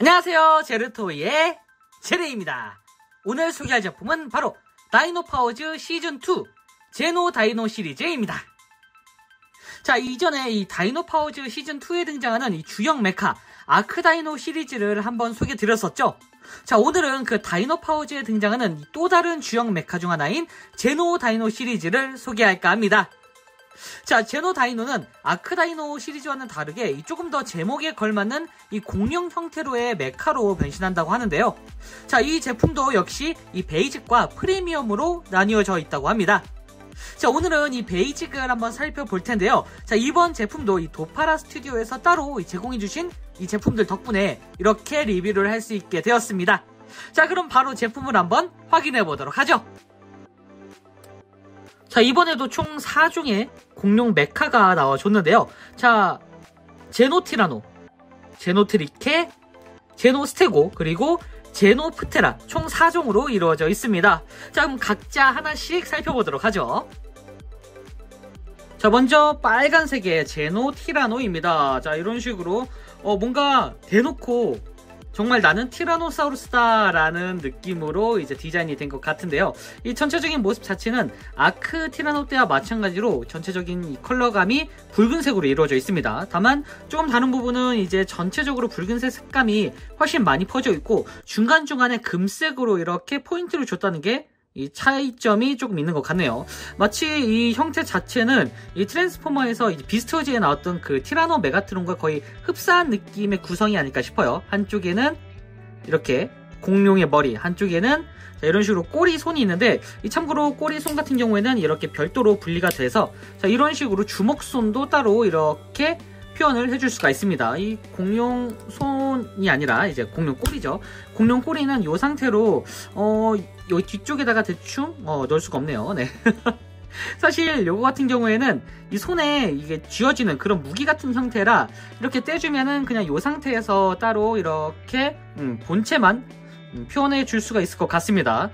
안녕하세요, 제르토이의 제레입니다. 오늘 소개할 제품은 바로 다이노파워즈 시즌2 제노 다이노 시리즈입니다. 자, 이전에 이 다이노파워즈 시즌2에 등장하는 이 주역 메카 아크다이노 시리즈를 한번 소개해 드렸었죠. 자, 오늘은 그 다이노파워즈에 등장하는 또 다른 주역 메카 중 하나인 제노 다이노 시리즈를 소개할까 합니다. 자, 제노 다이노는 아크다이노 시리즈와는 다르게 조금 더 제목에 걸맞는 이 공룡 형태로의 메카로 변신한다고 하는데요. 자, 이 제품도 역시 이 베이직과 프리미엄으로 나뉘어져 있다고 합니다. 자, 오늘은 이 베이직을 한번 살펴볼 텐데요. 자, 이번 제품도 이 도파라 스튜디오에서 따로 제공해주신 이 제품들 덕분에 이렇게 리뷰를 할 수 있게 되었습니다. 자, 그럼 바로 제품을 한번 확인해 보도록 하죠. 자, 이번에도 총 4종의 공룡 메카가 나와줬는데요. 자, 제노티라노, 제노트리케, 제노스테고, 그리고 제노프테라 총 4종으로 이루어져 있습니다. 자, 그럼 각자 하나씩 살펴보도록 하죠. 자, 먼저 빨간색의 제노티라노입니다. 자, 이런 식으로 뭔가 대놓고 정말 나는 티라노사우루스다 라는 느낌으로 이제 디자인이 된 것 같은데요. 이 전체적인 모습 자체는 아크 티라노 때와 마찬가지로 전체적인 이 컬러감이 붉은색으로 이루어져 있습니다. 다만 조금 다른 부분은 이제 전체적으로 붉은색 색감이 훨씬 많이 퍼져 있고 중간중간에 금색으로 이렇게 포인트를 줬다는 게 이 차이점이 조금 있는 것 같네요. 마치 이 형태 자체는 이 트랜스포머에서 비스토지에 나왔던 그 티라노 메가트론과 거의 흡사한 느낌의 구성이 아닐까 싶어요. 한쪽에는 이렇게 공룡의 머리, 한쪽에는 자, 이런 식으로 꼬리 손이 있는데 이 참고로 꼬리 손 같은 경우에는 이렇게 별도로 분리가 돼서 자, 이런 식으로 주먹 손도 따로 이렇게 표현을 해줄 수가 있습니다. 이 공룡 손이 아니라 이제 공룡 꼬리죠. 공룡 꼬리는 이 상태로 여기 뒤쪽에다가 대충 넣을 수가 없네요. 네. 사실 요거 같은 경우에는 이 손에 이게 쥐어지는 그런 무기 같은 형태라 이렇게 떼주면은 그냥 이 상태에서 따로 이렇게 본체만 표현해 줄 수가 있을 것 같습니다.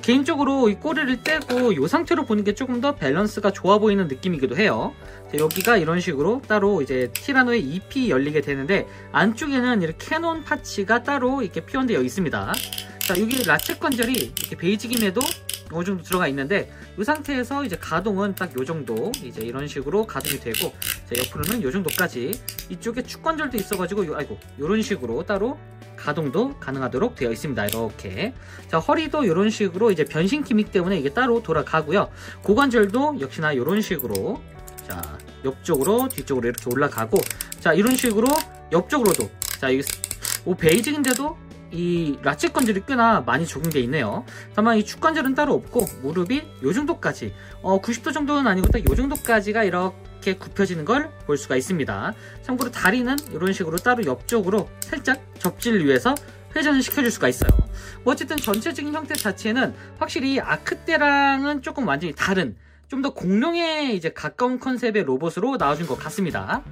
개인적으로 이 꼬리를 떼고 이 상태로 보는 게 조금 더 밸런스가 좋아 보이는 느낌이기도 해요. 자, 여기가 이런 식으로 따로 이제 티라노의 잎이 열리게 되는데 안쪽에는 이렇게 캐논 파츠가 따로 이렇게 표현되어 있습니다. 자, 여기 라쳇 관절이 이렇게 베이직임에도 어느 정도 들어가 있는데 이 상태에서 이제 가동은 딱 요 정도 이제 이런 식으로 가동이 되고 자, 옆으로는 요 정도까지 이쪽에 축관절도 있어가지고 요런 식으로 따로 가동도 가능하도록 되어 있습니다. 이렇게 자, 허리도 이런 식으로 이제 변신 기믹 때문에 이게 따로 돌아가고요. 고관절도 역시나 이런 식으로 자, 옆쪽으로 뒤쪽으로 이렇게 올라가고 자, 이런 식으로 옆쪽으로도 자, 이 베이직인데도 이 라쳇 관절이 꽤나 많이 적용되어 있네요. 다만 이 축관절은 따로 없고 무릎이 요 정도까지 90도 정도는 아니고 딱 요 정도까지가 이렇게 굽혀지는 걸 볼 수가 있습니다. 참고로 다리는 이런 식으로 따로 옆쪽으로 살짝 접지를 위해서 회전을 시켜줄 수가 있어요. 뭐 어쨌든 전체적인 형태 자체는 확실히 아크 때랑은 조금 완전히 다른 좀 더 공룡에 이제 가까운 컨셉의 로봇으로 나와준 것 같습니다.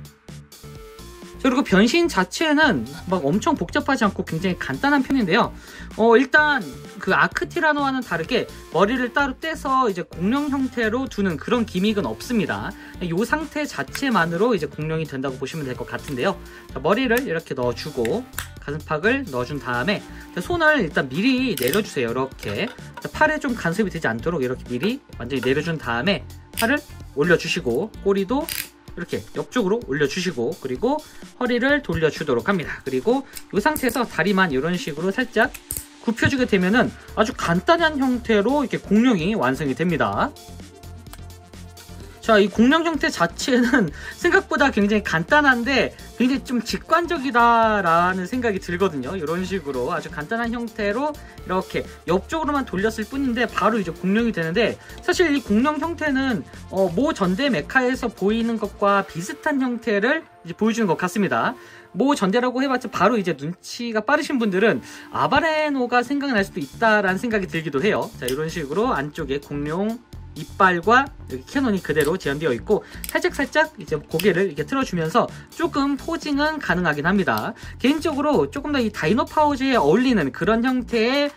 그리고 변신 자체는 막 엄청 복잡하지 않고 굉장히 간단한 편인데요. 일단 그 아크티라노와는 다르게 머리를 따로 떼서 이제 공룡 형태로 두는 그런 기믹은 없습니다. 이 상태 자체만으로 이제 공룡이 된다고 보시면 될 것 같은데요. 자, 머리를 이렇게 넣어주고 가슴팍을 넣어준 다음에 손을 일단 미리 내려주세요. 이렇게 자, 팔에 좀 간섭이 되지 않도록 이렇게 미리 완전히 내려준 다음에 팔을 올려주시고 꼬리도 이렇게 옆쪽으로 올려주시고 그리고 허리를 돌려주도록 합니다. 그리고 이 상태에서 다리만 이런 식으로 살짝 굽혀주게 되면은 아주 간단한 형태로 이렇게 공룡이 완성이 됩니다. 자, 이 공룡 형태 자체는 생각보다 굉장히 간단한데 굉장히 좀 직관적이다라는 생각이 들거든요. 이런 식으로 아주 간단한 형태로 이렇게 옆쪽으로만 돌렸을 뿐인데 바로 이제 공룡이 되는데 사실 이 공룡 형태는 모 전대 메카에서 보이는 것과 비슷한 형태를 이제 보여주는 것 같습니다. 모 전대라고 해봤자 바로 이제 눈치가 빠르신 분들은 아바레노가 생각날 수도 있다라는 생각이 들기도 해요. 자, 이런 식으로 안쪽에 공룡 이빨과 여기 캐논이 그대로 재현되어 있고 살짝 이제 고개를 이렇게 틀어주면서 조금 포징은 가능하긴 합니다. 개인적으로 조금 더 이 다이노파워즈에 어울리는 그런 형태의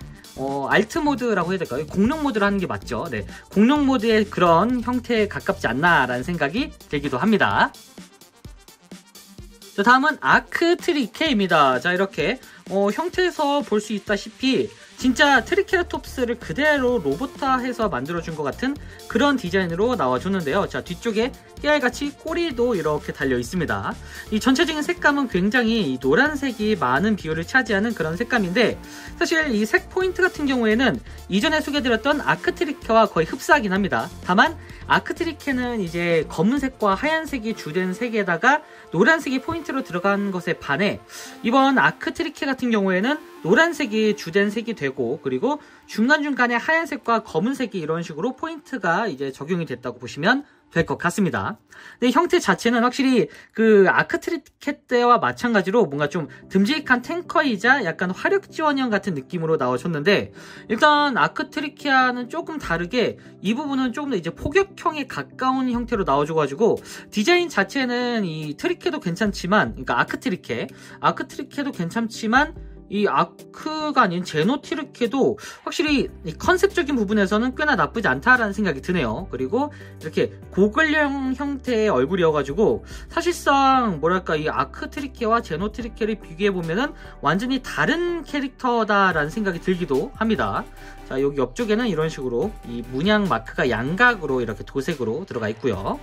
알트 모드라고 해야 될까요? 공룡 모드를 하는 게 맞죠. 네, 공룡 모드의 그런 형태에 가깝지 않나라는 생각이 들기도 합니다. 자, 다음은 아크트리케입니다. 자, 이렇게 형태에서 볼 수 있다시피 진짜 트리케라톱스를 그대로 로봇화해서 만들어준 것 같은 그런 디자인으로 나와줬는데요. 자, 뒤쪽에 깨알같이 꼬리도 이렇게 달려 있습니다. 이 전체적인 색감은 굉장히 이 노란색이 많은 비율을 차지하는 그런 색감인데, 사실 이 색 포인트 같은 경우에는 이전에 소개해드렸던 아크트리케와 거의 흡사하긴 합니다. 다만 아크트리케는 이제 검은색과 하얀색이 주된 색에다가 노란색이 포인트로 들어간 것에 반해 이번 아크트리케 같은 경우에는 노란색이 주된 색이 되고, 그리고 중간중간에 하얀색과 검은색이 이런 식으로 포인트가 이제 적용이 됐다고 보시면 될 것 같습니다. 근데 형태 자체는 확실히 그 아크트리케 때와 마찬가지로 뭔가 좀 듬직한 탱커이자 약간 화력 지원형 같은 느낌으로 나와줬는데, 일단 아크트리케와는 조금 다르게 이 부분은 조금 더 이제 포격형에 가까운 형태로 나와줘가지고 디자인 자체는 이 트리케도 괜찮지만, 그러니까 아크트리케도 괜찮지만 이 아크가 아닌 제노트리케도 확실히 이 컨셉적인 부분에서는 꽤나 나쁘지 않다라는 생각이 드네요. 그리고 이렇게 고글형 형태의 얼굴이어가지고 사실상 뭐랄까 이 아크트리케와 제노트리케를 비교해보면은 완전히 다른 캐릭터다라는 생각이 들기도 합니다. 자, 여기 옆쪽에는 이런 식으로 이 문양 마크가 양각으로 이렇게 도색으로 들어가 있고요.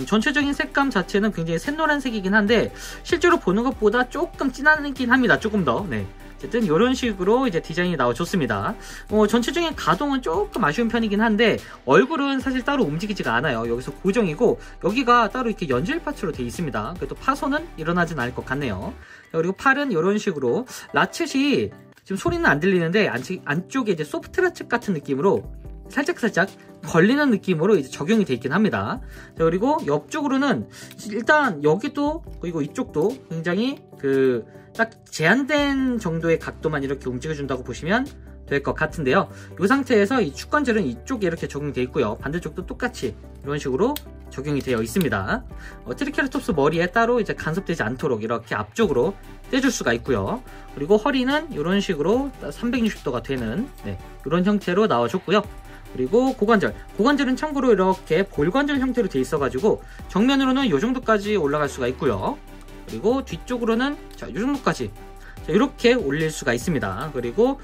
전체적인 색감 자체는 굉장히 샛노란색이긴 한데 실제로 보는 것보다 조금 진하긴 합니다. 조금 더. 네. 어쨌든 이런 식으로 이제 디자인이 나와줬습니다. 전체적인 가동은 조금 아쉬운 편이긴 한데 얼굴은 사실 따로 움직이지가 않아요. 여기서 고정이고 여기가 따로 이렇게 연질 파츠로 되어 있습니다. 그래도 파손은 일어나진 않을 것 같네요. 그리고 팔은 이런 식으로 라쳇이 지금 소리는 안 들리는데 안쪽에 이제 소프트 라쳇 같은 느낌으로 살짝 걸리는 느낌으로 이제 적용이 되어 있긴 합니다. 자, 그리고 옆쪽으로는 일단 여기도 그리고 이쪽도 굉장히 딱 제한된 정도의 각도만 이렇게 움직여준다고 보시면 될 것 같은데요. 이 상태에서 이 축관절은 이쪽에 이렇게 적용되어 있고요. 반대쪽도 똑같이 이런 식으로 적용이 되어 있습니다. 트리케라톱스 머리에 따로 이제 간섭되지 않도록 이렇게 앞쪽으로 떼줄 수가 있고요. 그리고 허리는 이런 식으로 360도가 되는 이런 형태로 나와줬고요. 그리고 고관절은 참고로 이렇게 볼관절 형태로 되어 있어가지고 정면으로는 이 정도까지 올라갈 수가 있고요. 그리고 뒤쪽으로는 이 정도까지 이렇게 올릴 수가 있습니다. 그리고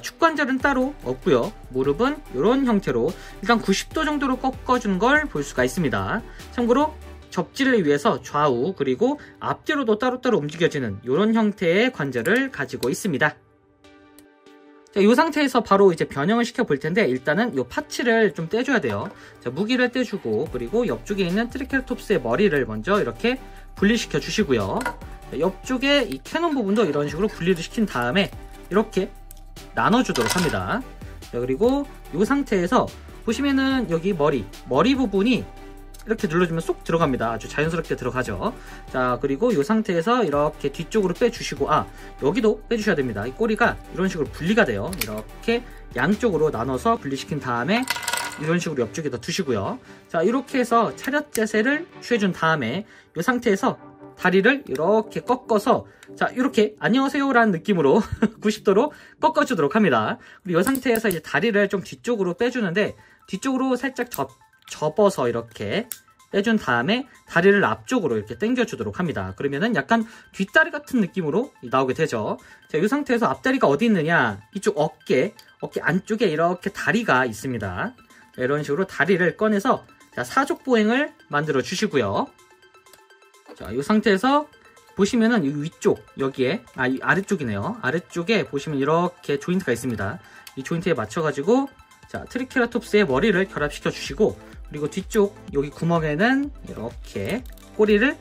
축관절은 따로 없고요. 무릎은 이런 형태로 일단 90도 정도로 꺾어준 걸 볼 수가 있습니다. 참고로 접지를 위해서 좌우 그리고 앞뒤로도 따로따로 움직여지는 이런 형태의 관절을 가지고 있습니다. 자, 이 상태에서 바로 이제 변형을 시켜 볼 텐데, 일단은 이 파츠를 좀 떼줘야 돼요. 자, 무기를 떼주고, 그리고 옆쪽에 있는 트리케라톱스의 머리를 먼저 이렇게 분리시켜 주시고요. 자, 옆쪽에 이 캐논 부분도 이런 식으로 분리를 시킨 다음에 이렇게 나눠주도록 합니다. 자, 그리고 이 상태에서 보시면은 여기 머리 부분이 이렇게 눌러주면 쏙 들어갑니다. 아주 자연스럽게 들어가죠. 자, 그리고 이 상태에서 이렇게 뒤쪽으로 빼주시고, 여기도 빼주셔야 됩니다. 이 꼬리가 이런 식으로 분리가 돼요. 이렇게 양쪽으로 나눠서 분리시킨 다음에 이런 식으로 옆쪽에다 두시고요. 자, 이렇게 해서 차렷 자세를 취해준 다음에 이 상태에서 다리를 이렇게 꺾어서, 자, 이렇게 안녕하세요 라는 느낌으로 90도로 꺾어주도록 합니다. 그리고 이 상태에서 이제 다리를 좀 뒤쪽으로 빼주는데, 뒤쪽으로 살짝 접어서 이렇게 빼준 다음에 다리를 앞쪽으로 이렇게 당겨주도록 합니다. 그러면은 약간 뒷다리 같은 느낌으로 나오게 되죠. 자, 이 상태에서 앞다리가 어디 있느냐, 이쪽 어깨 안쪽에 이렇게 다리가 있습니다. 자, 이런 식으로 다리를 꺼내서 사족보행을 만들어 주시고요. 자, 이 상태에서 보시면은 이 위쪽 여기에 이 아래쪽이네요. 아래쪽에 보시면 이렇게 조인트가 있습니다. 이 조인트에 맞춰가지고 자, 트리케라톱스의 머리를 결합시켜 주시고, 그리고 뒤쪽 여기 구멍에는 이렇게 꼬리를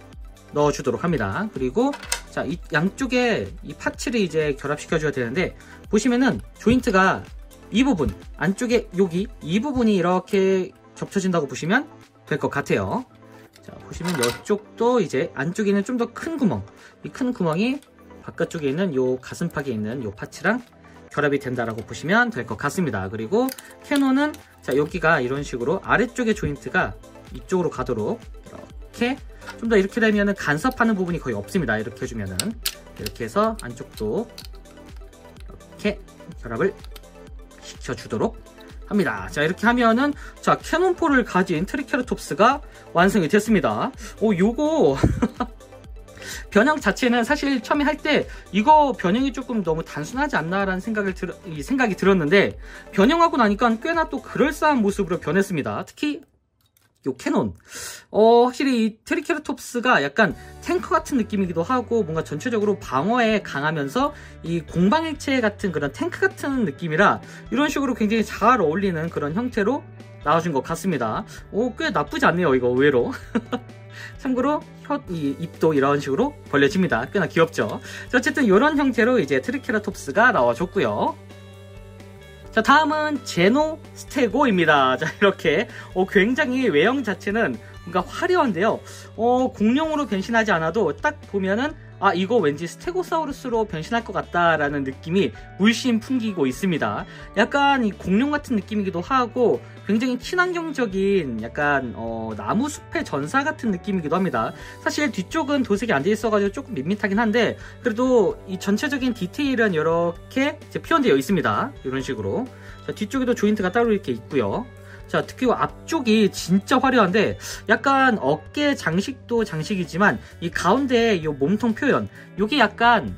넣어 주도록 합니다. 그리고 자, 이 양쪽에 이 파츠를 이제 결합시켜 줘야 되는데, 보시면은 조인트가 이 부분 안쪽에 여기 이 부분이 이렇게 겹쳐진다고 보시면 될 것 같아요. 자, 보시면 이쪽도 이제 안쪽에 있는 좀 더 큰 구멍, 이 큰 구멍이 바깥쪽에 있는 요 가슴팍에 있는 요 파츠랑 결합이 된다라고 보시면 될 것 같습니다. 그리고 캐논은 자, 여기가 이런 식으로 아래쪽의 조인트가 이쪽으로 가도록 이렇게 좀 더 이렇게 되면은 간섭하는 부분이 거의 없습니다. 이렇게 해주면은 이렇게 해서 안쪽도 이렇게 결합을 시켜주도록 합니다. 자, 이렇게 하면은 자, 캐논포를 가진 트리케라톱스가 완성이 됐습니다. 요거 변형 자체는 사실 처음에 할 때 이거 변형이 조금 너무 단순하지 않나라는 생각이 들었는데, 변형하고 나니까 꽤나 또 그럴싸한 모습으로 변했습니다. 특히 요 캐논, 확실히 이 트리케라톱스가 약간 탱커 같은 느낌이기도 하고, 뭔가 전체적으로 방어에 강하면서 이 공방일체 같은 그런 탱크 같은 느낌이라 이런 식으로 굉장히 잘 어울리는 그런 형태로 나와준 것 같습니다. 꽤 나쁘지 않네요, 이거 의외로. 참고로 이 입도 이런 식으로 벌려집니다. 꽤나 귀엽죠. 자, 어쨌든 이런 형태로 이제 트리케라톱스가 나와줬고요. 자, 다음은 제노스테고입니다. 자, 이렇게 굉장히 외형 자체는 뭔가 화려한데요. 공룡으로 변신하지 않아도 딱 보면은 이거 왠지 스테고사우루스로 변신할 것 같다라는 느낌이 물씬 풍기고 있습니다. 약간 이 공룡 같은 느낌이기도 하고, 굉장히 친환경적인 약간 나무숲의 전사 같은 느낌이기도 합니다. 사실 뒤쪽은 도색이 안 돼 있어가지고 조금 밋밋하긴 한데, 그래도 이 전체적인 디테일은 이렇게 표현되어 있습니다. 이런 식으로. 자, 뒤쪽에도 조인트가 따로 이렇게 있고요. 자, 특히 앞쪽이 진짜 화려한데, 약간 어깨 장식도 장식이지만 이 가운데 이 몸통 표현, 요게 약간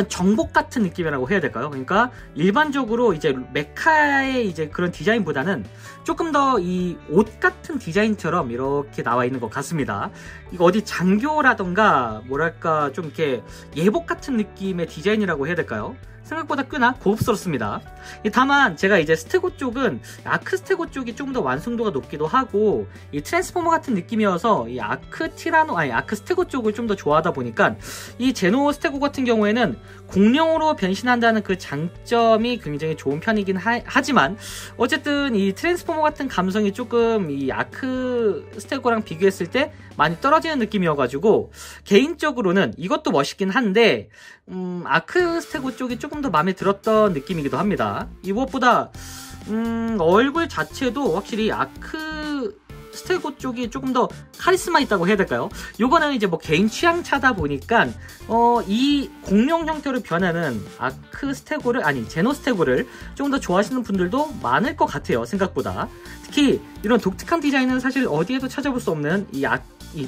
정복 같은 느낌이라고 해야 될까요? 그러니까 일반적으로 이제 메카의 이제 그런 디자인보다는 조금 더 이 옷 같은 디자인처럼 이렇게 나와 있는 것 같습니다. 이거 어디 장교라던가 뭐랄까 좀 이렇게 예복 같은 느낌의 디자인이라고 해야 될까요? 생각보다 꽤나 고급스럽습니다. 다만 제가 이제 스테고 쪽은 아크 스테고 쪽이 조금 더 완성도가 높기도 하고, 이 트랜스포머 같은 느낌이어서 이 아크 스테고 쪽을 좀 더 좋아하다 보니까 이 제노 스테고 같은 경우에는 공룡으로 변신한다는 그 장점이 굉장히 좋은 편이긴 하지만, 어쨌든 이 트랜스포머 같은 감성이 조금 이 아크 스테고랑 비교했을 때 많이 떨어지는 느낌이어가지고, 개인적으로는 이것도 멋있긴 한데 아크 스테고 쪽이 조금 더 마음에 들었던 느낌이기도 합니다. 이 무엇보다 얼굴 자체도 확실히 아크 스테고 쪽이 조금 더 카리스마 있다고 해야 될까요? 요거는 이제 뭐 개인 취향 차다 보니까 이 공룡 형태로 변하는 아크 스테고를, 제노 스테고를 조금 더 좋아하시는 분들도 많을 것 같아요, 생각보다. 특히 이런 독특한 디자인은 사실 어디에도 찾아볼 수 없는 이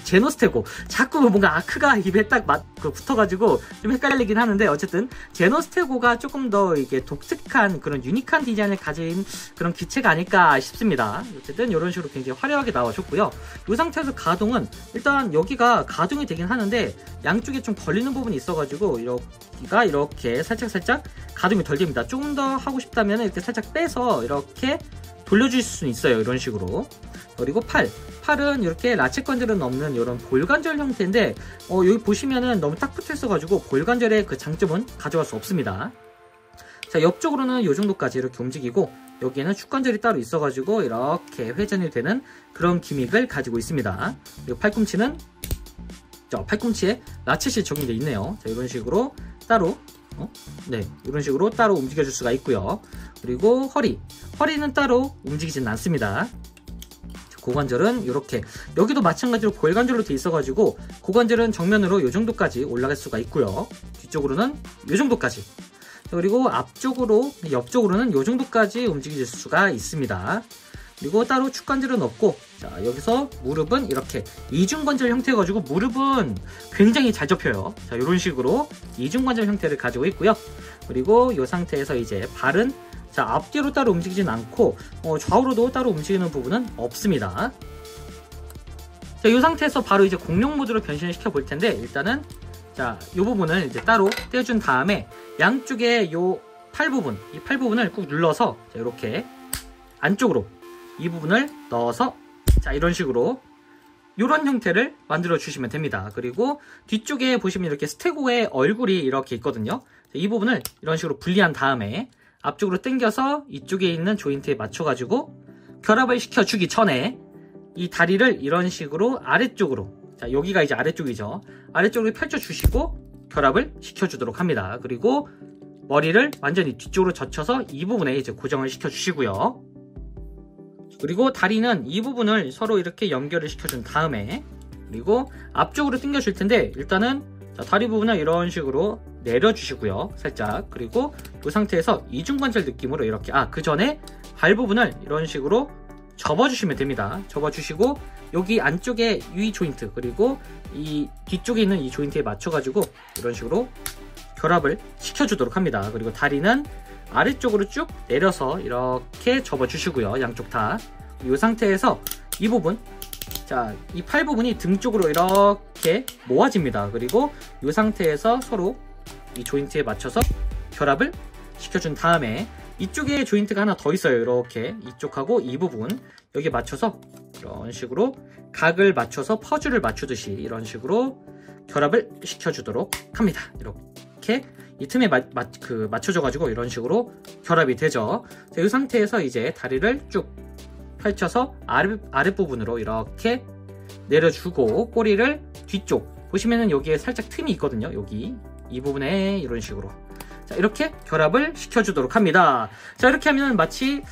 제노 스테고, 자꾸 뭔가 아크가 입에 딱 붙어가지고 좀 헷갈리긴 하는데, 어쨌든 제노 스테고가 조금 더 이게 독특한 그런 유니크한 디자인을 가진 그런 기체가 아닐까 싶습니다. 어쨌든 이런 식으로 굉장히 화려하게 나와줬고요. 이 상태에서 가동은 일단 여기가 가동이 되긴 하는데 양쪽에 좀 걸리는 부분이 있어가지고 여기가 이렇게 살짝 가동이 덜 됩니다. 조금 더 하고 싶다면 이렇게 살짝 빼서 이렇게 돌려줄 수는 있어요, 이런 식으로. 그리고 팔은 이렇게 라쳇 관절은 없는 이런 볼관절 형태인데, 여기 보시면은 너무 딱 붙어 있어가지고 볼관절의 그 장점은 가져갈 수 없습니다. 자, 옆쪽으로는 이 정도까지 이렇게 움직이고, 여기에는 축관절이 따로 있어가지고 이렇게 회전이 되는 그런 기믹을 가지고 있습니다. 그리고 팔꿈치는 팔꿈치에 라쳇이 적용되어 있네요. 자, 이런 식으로 따로 이런 식으로 따로 움직여줄 수가 있고요. 그리고 허리는 따로 움직이진 않습니다. 고관절은 이렇게, 여기도 마찬가지로 볼관절로 되어 있어가지고 고관절은 정면으로 이 정도까지 올라갈 수가 있고요. 뒤쪽으로는 이 정도까지, 그리고 옆쪽으로는 이 정도까지 움직일 수가 있습니다. 그리고 따로 축관절은 없고, 자, 여기서 무릎은 이렇게 이중관절 형태여가지고 무릎은 굉장히 잘 접혀요. 자, 이런 식으로 이중관절 형태를 가지고 있고요. 그리고 이 상태에서 이제 발은 앞뒤로 따로 움직이진 않고 좌우로도 따로 움직이는 부분은 없습니다. 자, 이 상태에서 바로 이제 공룡 모드로 변신을 시켜 볼 텐데, 일단은 이 부분을 이제 따로 떼준 다음에 양쪽에 이 팔 부분을 꾹 눌러서 이렇게 안쪽으로 이 부분을 넣어서 이런 식으로 이런 형태를 만들어 주시면 됩니다. 그리고 뒤쪽에 보시면 이렇게 스테고의 얼굴이 이렇게 있거든요. 이 부분을 이런 식으로 분리한 다음에 앞쪽으로 당겨서 이쪽에 있는 조인트에 맞춰가지고 결합을 시켜주기 전에 이 다리를 이런 식으로 아래쪽으로, 여기가 이제 아래쪽이죠. 아래쪽으로 펼쳐주시고 결합을 시켜주도록 합니다. 그리고 머리를 완전히 뒤쪽으로 젖혀서 이 부분에 이제 고정을 시켜주시고요. 그리고 다리는 이 부분을 서로 이렇게 연결을 시켜준 다음에, 그리고 앞쪽으로 당겨줄 텐데 일단은 다리 부분을 이런 식으로 내려주시고요, 살짝. 그리고 이 상태에서 이중관절 느낌으로 이렇게, 그 전에 발 부분을 이런 식으로 접어주시면 됩니다. 접어주시고 여기 안쪽에 위 조인트 그리고 이 뒤쪽에 있는 이 조인트에 맞춰가지고 이런 식으로 결합을 시켜주도록 합니다. 그리고 다리는 아래쪽으로 쭉 내려서 이렇게 접어주시고요. 양쪽 다. 이 상태에서 이 부분, 자, 이 팔 부분이 등 쪽으로 이렇게 모아집니다. 그리고 이 상태에서 서로 이 조인트에 맞춰서 결합을 시켜준 다음에 이쪽에 조인트가 하나 더 있어요. 이렇게 이쪽하고 이 부분 여기 맞춰서 이런 식으로 각을 맞춰서 퍼즐을 맞추듯이 이런 식으로 결합을 시켜주도록 합니다. 이렇게 이 틈에 맞춰져가지고 이런 식으로 결합이 되죠. 자, 이 상태에서 이제 다리를 쭉 펼쳐서 아랫부분으로 이렇게 내려주고 꼬리를 뒤쪽 보시면은 여기에 살짝 틈이 있거든요. 여기 이 부분에 이런 식으로 자, 이렇게 결합을 시켜주도록 합니다. 자, 이렇게 하면 마치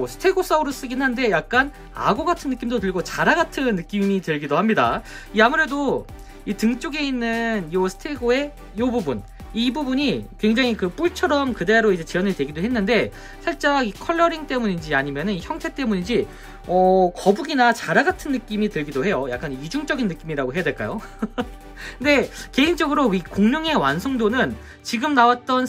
스테고사우루스긴 한데 약간 악어 같은 느낌도 들고 자라 같은 느낌이 들기도 합니다. 아무래도 이 등 쪽에 있는 이 스테고의 이 부분, 이 부분이 굉장히 그 뿔처럼 그대로 이제 지원이 되기도 했는데 살짝 이 컬러링 때문인지 아니면은 형태 때문인지 거북이나 자라 같은 느낌이 들기도 해요. 약간 이중적인 느낌이라고 해야 될까요? 근데 개인적으로 이 공룡의 완성도는 지금 나왔던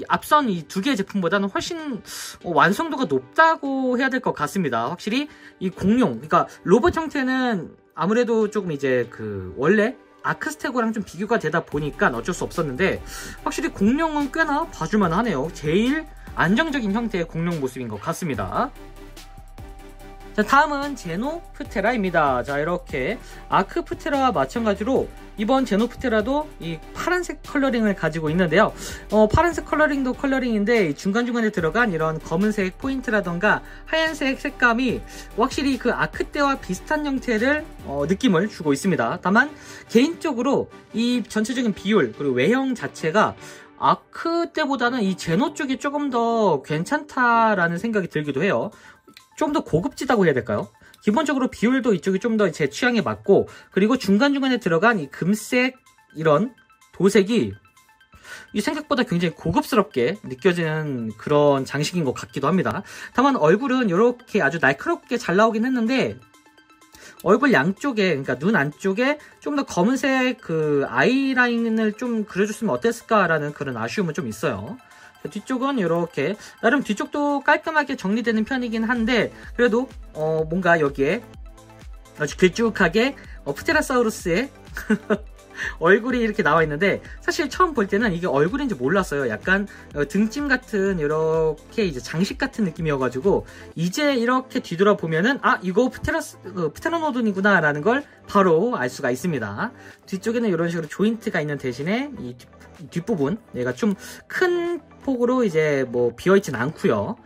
앞선 이 두 개의 제품보다는 훨씬 완성도가 높다고 해야 될 것 같습니다. 확실히 이 공룡, 그러니까 로봇 형태는 아무래도 조금 이제 그 원래 아크스테고랑 좀 비교가 되다 보니까 어쩔 수 없었는데 확실히 공룡은 꽤나 봐줄만 하네요. 제일 안정적인 형태의 공룡 모습인 것 같습니다. 자, 다음은 제노프테라입니다. 자, 이렇게 아크프테라와 마찬가지로 이번 제노프테라도 이 파란색 컬러링을 가지고 있는데요. 파란색 컬러링도 컬러링인데 중간중간에 들어간 이런 검은색 포인트라던가 하얀색 색감이 확실히 그 아크 때와 비슷한 형태를 느낌을 주고 있습니다. 다만 개인적으로 이 전체적인 비율 그리고 외형 자체가 아크 때보다는 이 제노 쪽이 조금 더 괜찮다라는 생각이 들기도 해요. 좀 더 고급지다고 해야 될까요? 기본적으로 비율도 이쪽이 좀 더 제 취향에 맞고, 그리고 중간중간에 들어간 이 금색 이런 도색이 이 생각보다 굉장히 고급스럽게 느껴지는 그런 장식인 것 같기도 합니다. 다만 얼굴은 이렇게 아주 날카롭게 잘 나오긴 했는데 얼굴 양쪽에, 그러니까 눈 안쪽에 좀 더 검은색 그 아이라인을 좀 그려줬으면 어땠을까라는 그런 아쉬움은 좀 있어요. 뒤쪽은 이렇게 나름 뒤쪽도 깔끔하게 정리되는 편이긴 한데 그래도 뭔가 여기에 아주 길쭉하게 프테라사우루스의 얼굴이 이렇게 나와 있는데 사실 처음 볼 때는 이게 얼굴인지 몰랐어요. 약간 등짐 같은 이렇게 이제 장식 같은 느낌이어가지고 이제 이렇게 뒤돌아보면은 아, 이거 프테라노돈이구나 라는 걸 바로 알 수가 있습니다. 뒤쪽에는 이런 식으로 조인트가 있는 대신에 이 뒷부분 얘가 좀 큰 폭으로 이제 뭐 비어있진 않고요.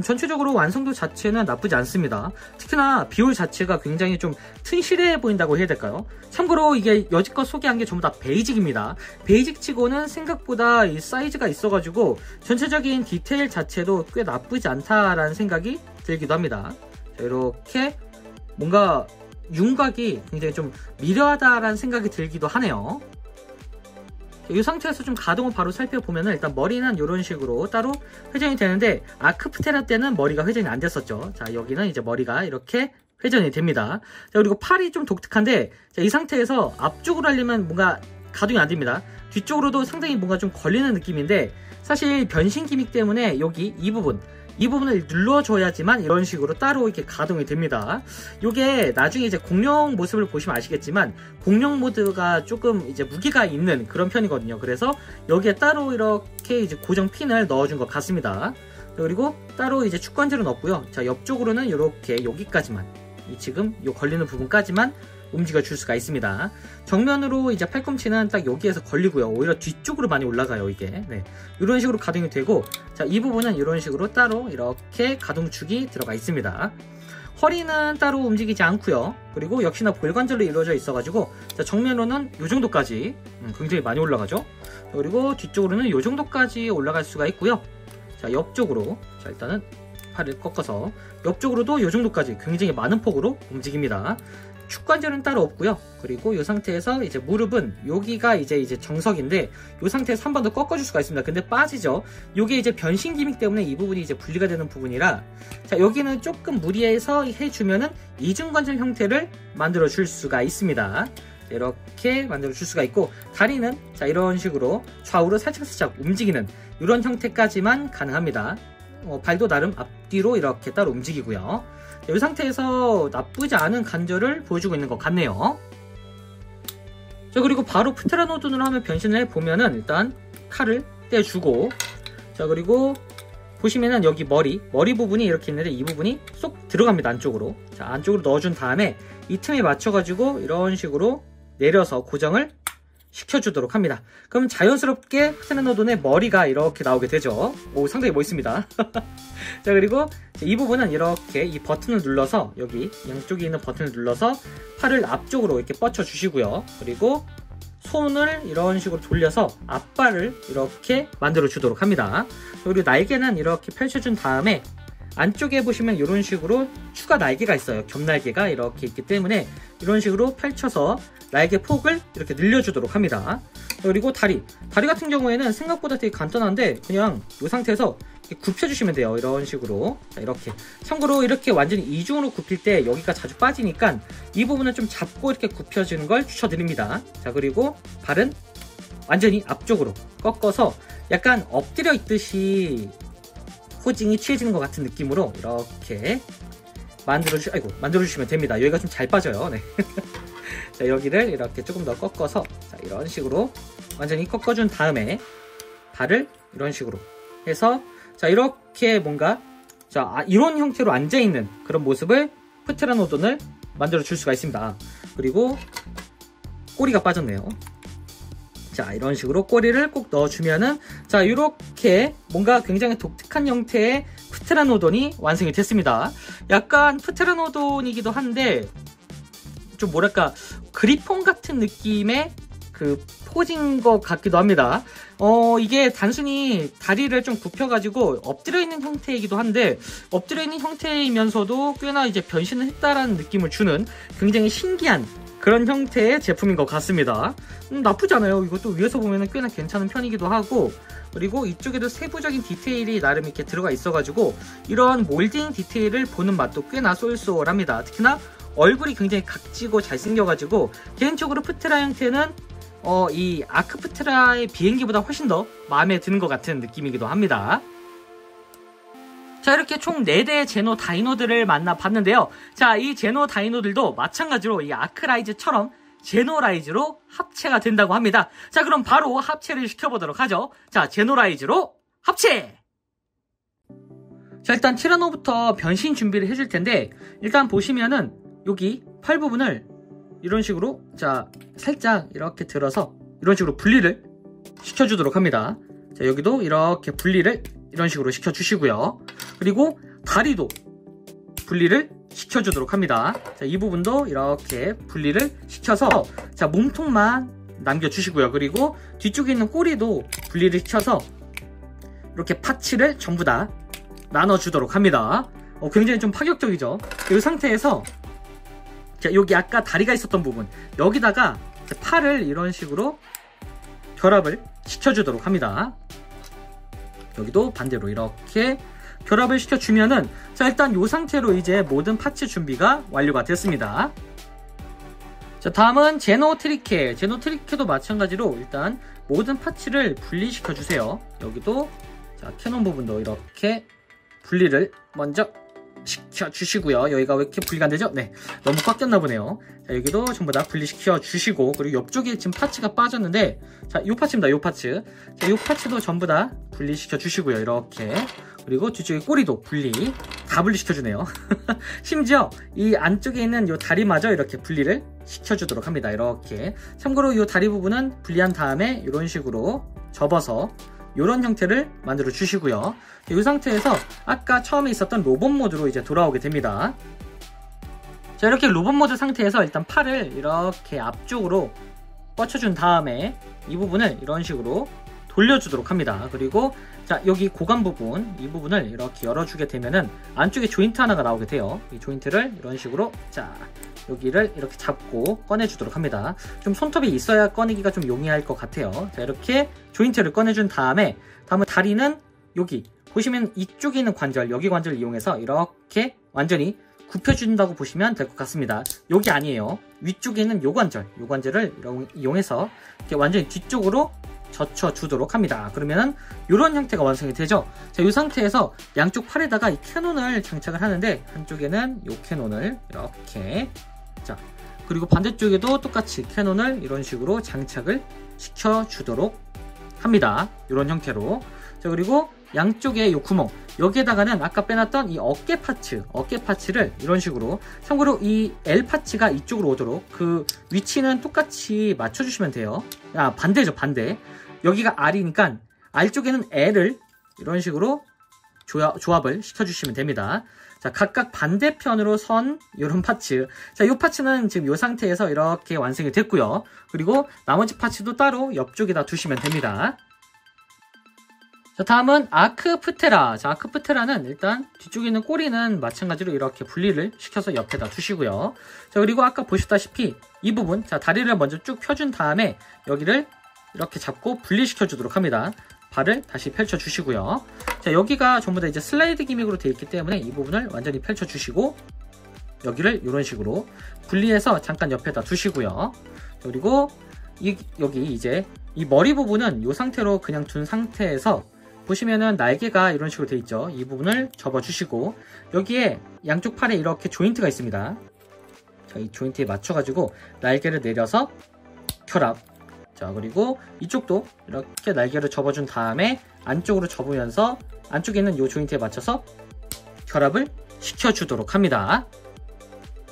전체적으로 완성도 자체는 나쁘지 않습니다. 특히나 비율 자체가 굉장히 좀 튼실해 보인다고 해야 될까요? 참고로 이게 여지껏 소개한 게 전부 다 베이직입니다. 베이직 치고는 생각보다 이 사이즈가 있어가지고 전체적인 디테일 자체도 꽤 나쁘지 않다라는 생각이 들기도 합니다. 자, 이렇게 뭔가 윤곽이 굉장히 좀 미려하다라는 생각이 들기도 하네요. 이 상태에서 좀 가동을 바로 살펴보면 일단 머리는 이런 식으로 따로 회전이 되는데 아크프테라 때는 머리가 회전이 안 됐었죠. 자, 여기는 이제 머리가 이렇게 회전이 됩니다. 자, 그리고 팔이 좀 독특한데 자, 이 상태에서 앞쪽으로 하려면 뭔가 가동이 안 됩니다. 뒤쪽으로도 상당히 뭔가 좀 걸리는 느낌인데 사실 변신 기믹 때문에 여기 이 부분을 눌러줘야지만 이런 식으로 따로 이렇게 가동이 됩니다. 이게 나중에 이제 공룡 모습을 보시면 아시겠지만 공룡 모드가 조금 이제 무게가 있는 그런 편이거든요. 그래서 여기에 따로 이렇게 이제 고정 핀을 넣어준 것 같습니다. 그리고 따로 이제 축관절은 없고요. 자, 옆쪽으로는 이렇게 여기까지만 지금 이 걸리는 부분까지만 움직여 줄 수가 있습니다. 정면으로 이제 팔꿈치는 딱 여기에서 걸리고요. 오히려 뒤쪽으로 많이 올라가요, 이게. 네. 이런 식으로 가동이 되고, 자, 이 부분은 이런 식으로 따로 이렇게 가동축이 들어가 있습니다. 허리는 따로 움직이지 않고요. 그리고 역시나 볼관절로 이루어져 있어가지고, 자, 정면으로는 이 정도까지 굉장히 많이 올라가죠. 그리고 뒤쪽으로는 이 정도까지 올라갈 수가 있고요. 자, 옆쪽으로, 자, 일단은 팔을 꺾어서 옆쪽으로도 이 정도까지 굉장히 많은 폭으로 움직입니다. 축관절은 따로 없고요. 그리고 이 상태에서 이제 무릎은 여기가 이제 정석인데 이 상태에서 한 번 더 꺾어줄 수가 있습니다. 근데 빠지죠. 이게 이제 변신 기믹 때문에 이 부분이 이제 분리가 되는 부분이라, 자, 여기는 조금 무리해서 해주면은 이중관절 형태를 만들어 줄 수가 있습니다. 이렇게 만들어 줄 수가 있고, 다리는 자, 이런 식으로 좌우로 살짝살짝 움직이는 이런 형태까지만 가능합니다. 발도 나름 앞뒤로 이렇게 따로 움직이고요. 이 상태에서 나쁘지 않은 관절을 보여주고 있는 것 같네요. 자, 그리고 바로 프테라노돈으로 하면 변신을 해보면은 일단 칼을 떼주고, 자, 그리고 보시면은 여기 머리 부분이 이렇게 있는데 이 부분이 쏙 들어갑니다. 안쪽으로. 자, 안쪽으로 넣어준 다음에 이 틈에 맞춰가지고 이런 식으로 내려서 고정을 시켜주도록 합니다. 그럼 자연스럽게 프테라노돈의 머리가 이렇게 나오게 되죠. 오, 상당히 멋있습니다. 자, 그리고 이 부분은 이렇게 이 버튼을 눌러서, 여기 양쪽에 있는 버튼을 눌러서 팔을 앞쪽으로 이렇게 뻗쳐 주시고요. 그리고 손을 이런 식으로 돌려서 앞발을 이렇게 만들어 주도록 합니다. 그리고 날개는 이렇게 펼쳐준 다음에 안쪽에 보시면 이런 식으로 추가 날개가 있어요. 겹날개가 이렇게 있기 때문에 이런 식으로 펼쳐서 날개 폭을 이렇게 늘려주도록 합니다. 그리고 다리 같은 경우에는 생각보다 되게 간단한데 그냥 이 상태에서 굽혀주시면 돼요. 이런 식으로. 자, 이렇게. 참고로 이렇게 완전히 이중으로 굽힐 때 여기가 자주 빠지니까 이 부분은 좀 잡고 이렇게 굽혀주는 걸 추천드립니다. 자, 그리고 발은 완전히 앞쪽으로 꺾어서 약간 엎드려 있듯이 포징이 취해지는 것 같은 느낌으로 이렇게 만들어주시면 됩니다. 여기가 좀 잘 빠져요. 네. 자, 여기를 이렇게 조금 더 꺾어서, 자, 이런 식으로 완전히 꺾어준 다음에 발을 이런 식으로 해서, 자, 이렇게 뭔가, 자, 이런 형태로 앉아있는 그런 모습을 프테라노돈을 만들어 줄 수가 있습니다. 그리고 꼬리가 빠졌네요. 자, 이런 식으로 꼬리를 꼭 넣어주면은, 자, 이렇게 뭔가 굉장히 독특한 형태의 프테라노돈이 완성이 됐습니다. 약간 프테라노돈이기도 한데 좀 뭐랄까 그리폰 같은 느낌의 그 포즈인 것 같기도 합니다. 이게 단순히 다리를 좀 굽혀가지고 엎드려 있는 형태이기도 한데, 엎드려 있는 형태이면서도 꽤나 이제 변신을 했다라는 느낌을 주는 굉장히 신기한 그런 형태의 제품인 것 같습니다. 나쁘지 않아요. 이것도 위에서 보면 꽤나 괜찮은 편이기도 하고, 그리고 이쪽에도 세부적인 디테일이 나름 이렇게 들어가 있어가지고 이런 몰딩 디테일을 보는 맛도 꽤나 쏠쏠합니다. 특히나 얼굴이 굉장히 각지고 잘생겨가지고 개인적으로 프테라 형태는 이 아크프테라의 비행기보다 훨씬 더 마음에 드는 것 같은 느낌이기도 합니다. 자, 이렇게 총 4대의 제노 다이노들을 만나봤는데요. 자, 이 제노 다이노들도 마찬가지로 이 아크라이즈처럼 제노라이즈로 합체가 된다고 합니다. 자, 그럼 바로 합체를 시켜보도록 하죠. 자, 제노라이즈로 합체! 자, 일단 티라노부터 변신 준비를 해줄 텐데, 일단 보시면은 여기 팔 부분을 이런 식으로, 자, 살짝 이렇게 들어서 이런 식으로 분리를 시켜주도록 합니다. 자, 여기도 이렇게 분리를 이런 식으로 시켜주시고요. 그리고 다리도 분리를 시켜주도록 합니다. 자, 이 부분도 이렇게 분리를 시켜서, 자, 몸통만 남겨주시고요. 그리고 뒤쪽에 있는 꼬리도 분리를 시켜서 이렇게 파츠를 전부 다 나눠주도록 합니다. 굉장히 좀 파격적이죠. 이 상태에서, 자, 여기 아까 다리가 있었던 부분, 여기다가 팔을 이런 식으로 결합을 시켜주도록 합니다. 여기도 반대로 이렇게 결합을 시켜주면은, 자, 일단 이 상태로 이제 모든 파츠 준비가 완료가 됐습니다. 자, 다음은 제노 트리케. 제노 트리케도 마찬가지로 일단 모든 파츠를 분리시켜 주세요. 여기도, 자, 캐논 부분도 이렇게 분리를 먼저 시켜 주시고요. 여기가 왜 이렇게 분리가 안 되죠? 네, 너무 꽉 꼈나 보네요. 자, 여기도 전부 다 분리시켜 주시고, 그리고 옆쪽에 지금 파츠가 빠졌는데, 자, 요 파츠입니다. 요 파츠. 자, 요 파츠도 전부 다 분리시켜 주시고요. 이렇게. 그리고 뒤쪽에 꼬리도 다 분리시켜 주네요. 심지어 이 안쪽에 있는 요 다리마저 이렇게 분리를 시켜 주도록 합니다. 이렇게. 참고로 요 다리 부분은 분리한 다음에 이런 식으로 접어서 이런 형태를 만들어 주시고요. 이 상태에서 아까 처음에 있었던 로봇 모드로 이제 돌아오게 됩니다. 자, 이렇게 로봇 모드 상태에서 일단 팔을 이렇게 앞쪽으로 뻗쳐준 다음에 이 부분을 이런 식으로 돌려주도록 합니다. 그리고, 자, 여기 고관 부분, 이 부분을 이렇게 열어주게 되면은 안쪽에 조인트 하나가 나오게 돼요. 이 조인트를 이런 식으로, 자, 여기를 이렇게 잡고 꺼내주도록 합니다. 좀 손톱이 있어야 꺼내기가 좀 용이할 것 같아요. 자, 이렇게 조인트를 꺼내준 다음에 다음은 다리는 여기 보시면 이쪽에 있는 관절, 여기 관절을 이용해서 이렇게 완전히 굽혀준다고 보시면 될 것 같습니다. 여기 아니에요. 위쪽에 있는 요 관절을 이용해서 이렇게 완전히 뒤쪽으로 젖혀주도록 합니다. 그러면은 이런 형태가 완성이 되죠. 자, 이 상태에서 양쪽 팔에다가 이 캐논을 장착을 하는데 한쪽에는 이 캐논을 이렇게, 자, 그리고 반대쪽에도 똑같이 캐논을 이런 식으로 장착을 시켜주도록 합니다. 이런 형태로. 자, 그리고 양쪽에 이 구멍, 여기에다가는 아까 빼놨던 이 어깨 파츠를 이런 식으로, 참고로 이 L 파츠가 이쪽으로 오도록 그 위치는 똑같이 맞춰주시면 돼요. 아, 반대죠, 반대. 여기가 R이니까 R 쪽에는 L을 이런 식으로 조합을 시켜주시면 됩니다. 자, 각각 반대편으로 선 이런 파츠. 자, 이 파츠는 지금 이 상태에서 이렇게 완성이 됐고요. 그리고 나머지 파츠도 따로 옆쪽에다 두시면 됩니다. 자, 다음은 아크프테라. 자, 아크프테라는 일단 뒤쪽에 있는 꼬리는 마찬가지로 이렇게 분리를 시켜서 옆에다 두시고요. 자, 그리고 아까 보셨다시피 이 부분, 자, 다리를 먼저 쭉 펴준 다음에 여기를 이렇게 잡고 분리시켜 주도록 합니다. 발을 다시 펼쳐 주시고요. 자, 여기가 전부 다 이제 슬라이드 기믹으로 되어 있기 때문에 이 부분을 완전히 펼쳐 주시고 여기를 이런 식으로 분리해서 잠깐 옆에다 두시고요. 그리고 여기 이제 이 머리 부분은 이 상태로 그냥 둔 상태에서 보시면은 날개가 이런 식으로 되어 있죠. 이 부분을 접어 주시고 여기에 양쪽 팔에 이렇게 조인트가 있습니다. 자, 이 조인트에 맞춰 가지고 날개를 내려서 결합. 자, 그리고 이쪽도 이렇게 날개를 접어준 다음에 안쪽으로 접으면서 안쪽에 있는 이 조인트에 맞춰서 결합을 시켜주도록 합니다.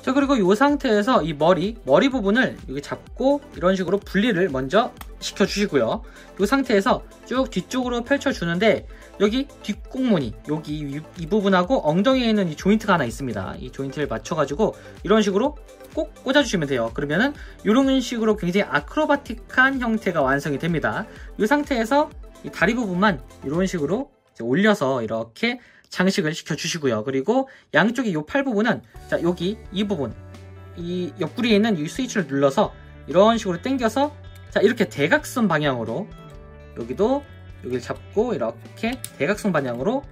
자, 그리고 이 상태에서 이 머리 부분을 여기 잡고 이런 식으로 분리를 먼저 시켜주시고요. 이 상태에서 쭉 뒤쪽으로 펼쳐주는데 여기 뒷꽁무니, 여기 이 부분하고 엉덩이에 있는 이 조인트가 하나 있습니다. 이 조인트를 맞춰가지고 이런 식으로 꼭 꽂아주시면 돼요. 그러면은 이런 식으로 굉장히 아크로바틱한 형태가 완성이 됩니다. 이 상태에서 이 다리 부분만 이런 식으로 이제 올려서 이렇게 장식을 시켜주시고요. 그리고 양쪽의 이 팔 부분은, 자, 여기 이 부분, 이 옆구리에 있는 이 스위치를 눌러서 이런 식으로 당겨서, 자, 이렇게 대각선 방향으로 여기를 잡고 이렇게 대각선 방향으로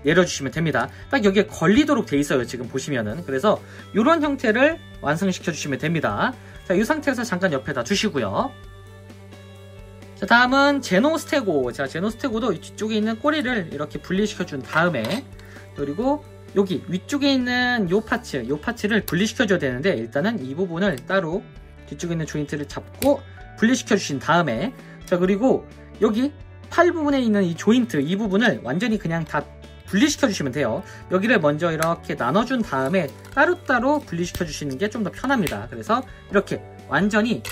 내려주시면 됩니다. 딱 여기에 걸리도록 돼 있어요, 지금 보시면은. 그래서 이런 형태를 완성시켜 주시면 됩니다. 자, 이 상태에서 잠깐 옆에다 두시고요. 자, 다음은 제노스테고. 자, 제노스테고도 이 뒤쪽에 있는 꼬리를 이렇게 분리시켜 준 다음에, 그리고 여기 위쪽에 있는 요 파츠를 분리시켜 줘야 되는데, 일단은 이 부분을 따로 뒤쪽에 있는 조인트를 잡고 분리시켜 주신 다음에, 자, 그리고 여기 팔 부분에 있는 이 조인트, 이 부분을 완전히 그냥 다 분리시켜 주시면 돼요. 여기를 먼저 이렇게 나눠준 다음에 따로따로 분리시켜 주시는 게 좀 더 편합니다. 그래서 이렇게 완전히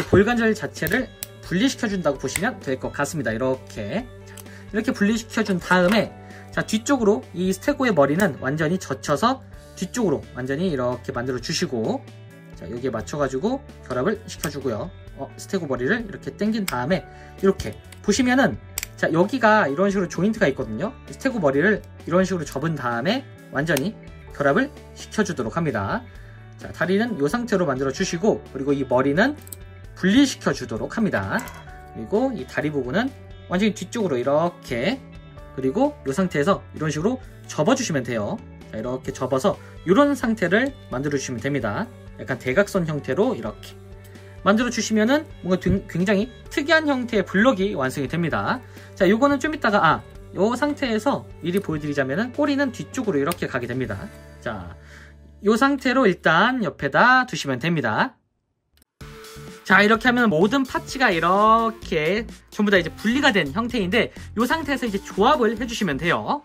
볼관절 자체를 분리시켜 준다고 보시면 될 것 같습니다. 이렇게 분리시켜 준 다음에, 자, 뒤쪽으로 이 스테고의 머리는 완전히 젖혀서 뒤쪽으로 완전히 이렇게 만들어 주시고, 자, 여기에 맞춰 가지고 결합을 시켜 주고요. 스테고 머리를 이렇게 당긴 다음에 이렇게 보시면은, 자, 여기가 이런 식으로 조인트가 있거든요. 스테고 머리를 이런 식으로 접은 다음에 완전히 결합을 시켜주도록 합니다. 자, 다리는 이 상태로 만들어 주시고, 그리고 이 머리는 분리시켜 주도록 합니다. 그리고 이 다리 부분은 완전히 뒤쪽으로 이렇게, 그리고 이 상태에서 이런 식으로 접어주시면 돼요. 자, 이렇게 접어서 이런 상태를 만들어 주시면 됩니다. 약간 대각선 형태로 이렇게 만들어 주시면은 뭔가 굉장히 특이한 형태의 블럭이 완성이 됩니다. 자, 요거는 좀 이따가, 요 상태에서 미리 보여드리자면은 꼬리는 뒤쪽으로 이렇게 가게 됩니다. 자, 요 상태로 일단 옆에다 두시면 됩니다. 자, 이렇게 하면 모든 파츠가 이렇게 전부 다 이제 분리가 된 형태인데, 이 상태에서 이제 조합을 해주시면 돼요.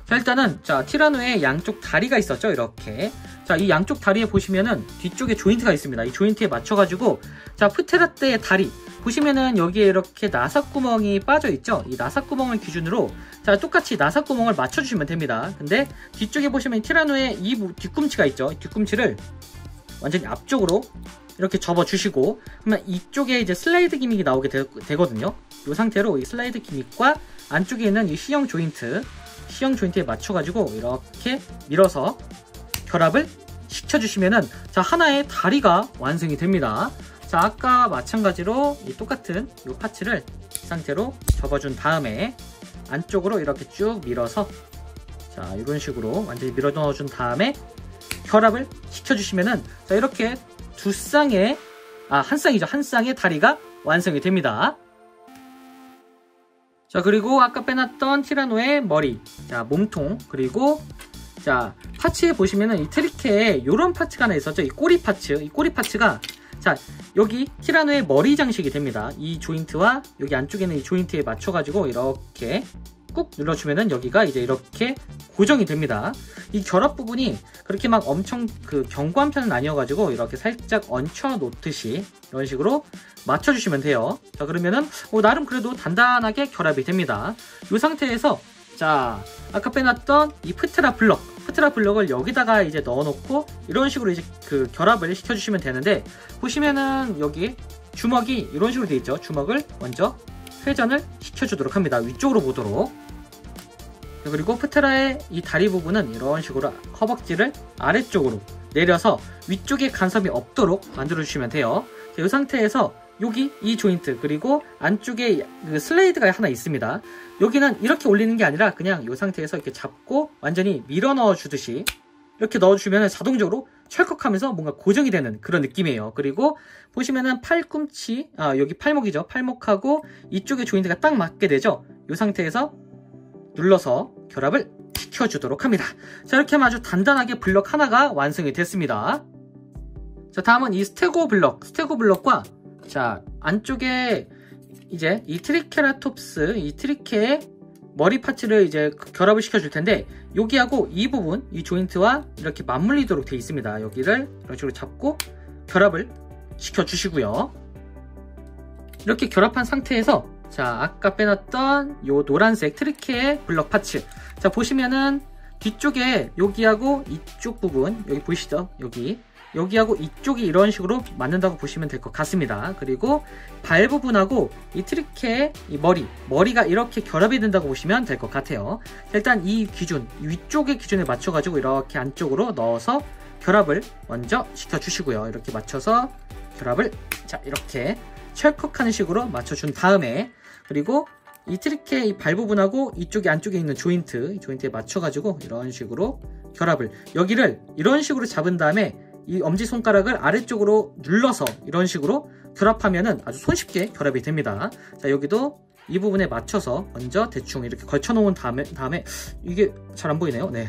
자, 일단은, 자, 티라노의 양쪽 다리가 있었죠, 이렇게. 자, 이 양쪽 다리에 보시면은 뒤쪽에 조인트가 있습니다. 이 조인트에 맞춰가지고, 자, 프테라떼의 다리 보시면은 여기에 이렇게 나사구멍이 빠져있죠. 이 나사구멍을 기준으로, 자, 똑같이 나사구멍을 맞춰주시면 됩니다. 근데 뒤쪽에 보시면 티라노의 이 뒤꿈치가 있죠. 이 뒤꿈치를 완전히 앞쪽으로 이렇게 접어주시고, 그러면 이쪽에 이제 슬라이드 기믹이 나오게 되거든요. 이 상태로 이 슬라이드 기믹과 안쪽에 있는 이 C형 조인트에 맞춰가지고 이렇게 밀어서 결합을 식혀주시면은 자, 하나의 다리가 완성이 됩니다. 자, 아까 마찬가지로 이 똑같은 이 파츠를 이 상태로 접어준 다음에 안쪽으로 이렇게 쭉 밀어서 자, 이런 식으로 완전히 밀어 넣어준 다음에 결합을 시켜주시면은 자, 이렇게 두 쌍의 한 쌍이죠. 한 쌍의 다리가 완성이 됩니다. 자, 그리고 아까 빼놨던 티라노의 머리, 자, 몸통, 그리고 자, 파츠에 보시면은 이 트리케에 이런 파츠가 하나 있었죠. 이 꼬리 파츠, 이 꼬리 파츠가 자, 여기 티라노의 머리 장식이 됩니다. 이 조인트와 여기 안쪽에 있는 이 조인트에 맞춰가지고 이렇게 꾹 눌러주면은 여기가 이제 이렇게 고정이 됩니다. 이 결합 부분이 그렇게 막 엄청 견고한 편은 아니어가지고 이렇게 살짝 얹혀 놓듯이 이런 식으로 맞춰주시면 돼요. 자, 그러면은 나름 그래도 단단하게 결합이 됩니다. 이 상태에서 자, 아까 빼놨던 이 프트라 블럭을 여기다가 이제 넣어놓고 이런 식으로 이제 결합을 시켜주시면 되는데 보시면은 여기 주먹이 이런 식으로 되어 있죠. 주먹을 먼저 회전을 시켜주도록 합니다. 위쪽으로 보도록. 그리고 프트라의 이 다리 부분은 이런 식으로 허벅지를 아래쪽으로 내려서 위쪽에 간섭이 없도록 만들어주시면 돼요. 이 상태에서 여기 이 조인트 그리고 안쪽에 슬레이드가 하나 있습니다. 여기는 이렇게 올리는 게 아니라 그냥 이 상태에서 이렇게 잡고 완전히 밀어 넣어 주듯이 이렇게 넣어주면 자동적으로 철컥하면서 뭔가 고정이 되는 그런 느낌이에요. 그리고 보시면은 팔꿈치, 여기 팔목이죠. 팔목하고 이쪽에 조인트가 딱 맞게 되죠. 이 상태에서 눌러서 결합을 시켜주도록 합니다. 자, 이렇게 하면 아주 단단하게 블럭 하나가 완성이 됐습니다. 자, 다음은 이 스테고 블럭과 자, 안쪽에 이제 이 트리케라톱스, 이 트리케의 머리 파츠를 이제 결합을 시켜줄 텐데 여기하고 이 부분, 이 조인트와 이렇게 맞물리도록 되어 있습니다. 여기를 이런 식으로 잡고 결합을 시켜주시고요. 이렇게 결합한 상태에서 자, 아까 빼놨던 요 노란색 트리케의 블럭 파츠 자, 보시면은 뒤쪽에 여기하고 이쪽 부분 여기 보이시죠? 여기하고 이쪽이 이런 식으로 맞는다고 보시면 될 것 같습니다. 그리고 발 부분하고 이 트리케의 이 머리가 이렇게 결합이 된다고 보시면 될 것 같아요. 일단 이 기준, 위쪽의 기준에 맞춰가지고 이렇게 안쪽으로 넣어서 결합을 먼저 시켜주시고요. 이렇게 맞춰서 결합을 자, 이렇게 철컥하는 식으로 맞춰준 다음에 그리고 이 트리케의 이 발 부분하고 이쪽에 안쪽에 있는 조인트, 이 조인트에 맞춰가지고 이런 식으로 결합을 여기를 이런 식으로 잡은 다음에 이 엄지손가락을 아래쪽으로 눌러서 이런 식으로 결합하면은 아주 손쉽게 결합이 됩니다. 자, 여기도 이 부분에 맞춰서 먼저 대충 이렇게 걸쳐 놓은 다음에 이게 잘 안 보이네요. 네.